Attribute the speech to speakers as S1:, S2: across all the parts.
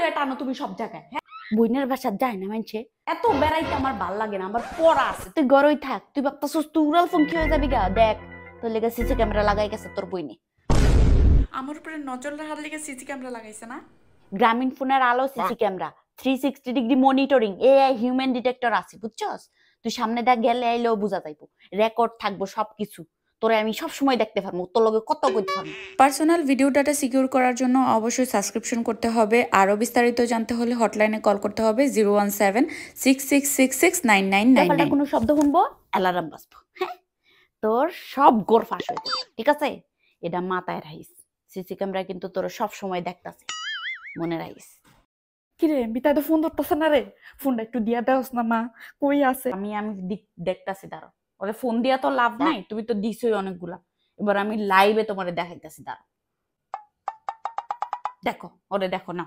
S1: লয়ে টানো তুমি সব জায়গায়? হ্যাঁ, বইনের বাসা যায় না মানছে। এত বেড়াইতে আমার ভাল লাগে না, আমার পড়া আছে। তুই ঘরেই থাক, তুই ভাবতাছস তুই উড়াল ফোন হয়ে যাবি গা। দেখ তোর লেগে সিসি ক্যামেরা লাগাই গেছে তোর বইনে।
S2: আমার উপরে নজর রাখার লেগে সিসি ক্যামেরা লাগাইছে না?
S1: গ্রামীণ ফোনের আলো CC camera, 360 degree monitoring, AI human detector আছে, বুঝছস? তুই সামনে দেখ গেলে আইলেও বুঝা যাইবো, রেকর্ড থাকবো সবকিছু। তোরে আমি সব সময় দেখতে পারবো, তোর লগে কত কইতে পারবো।
S2: পার্সোনাল ভিডিও ডাটা সিকিউর করার জন্য অবশ্যই সাবস্ক্রিপশন করতে হবে। আরও বিস্তারিত জানতে হলে হটলাইনে কল করতে হবে 01766669999।
S1: কোনো শব্দ শুনবো অ্যালার্ম বাজবো। হ্যাঁ, তোর সব গোর ফাঁস হয়ে যাবে, ঠিক আছে? এটা মাথায় রাখিস, সিসি ক্যামেরা কিন্তু তোর সব সময় দেখতাছে, মনে রাখিস।
S3: কিরে বিতাই তো ফোন ধরতেছে না রে, ফোনটা একটু দিয়া দেওস না মা, কই আছে?
S1: আমি দেখতাছি, দাঁড়াও। ওরে ফোন দিয়া তো লাভ নাই, তুমি তো দিছই অনেকগুলা। এবার আমি লাইভে তোমারে দেখাইতাছি, দাঁড়াও। দেখো, ওরে দেখো না।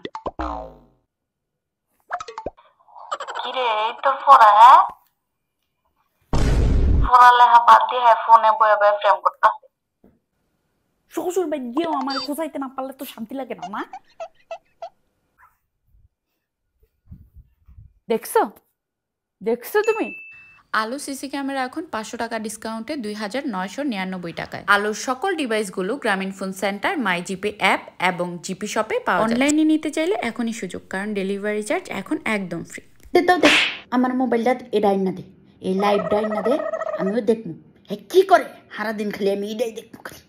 S4: কিরে এই তোর পড়া? হ্যাঁ, পড়ালেখা বাদ দিয়ে ফোনে বয়ে বয়ে ফ্রেম করতেছে।
S1: শ্বশুর বাড়ি গিয়েও আমার খোঁজাইতে না পারলে তো শান্তি লাগে না, না? দেখছো দেখছো তুমি?
S2: আলো সিসি ক্যামেরা এখন 500 টাকা ডিসকাউন্টে 2999 টাকায়। আলোর সকল ডিভাইসগুলো গ্রামীণ ফোন সেন্টার, মাই জিপে অ্যাপ এবং জিপি শপে পাওয়া যায়। অনলাইনে নিতে চাইলে এখনই সুযোগ, কারণ ডেলিভারি চার্জ এখন একদম ফ্রি।
S1: দেখ আমার মোবাইলটা এডাই না দে, এই লাইভ ডাই না দে, আমিও দেখবো কি করে। সারাদিন খালি আমি এটাই দেখবো খালি।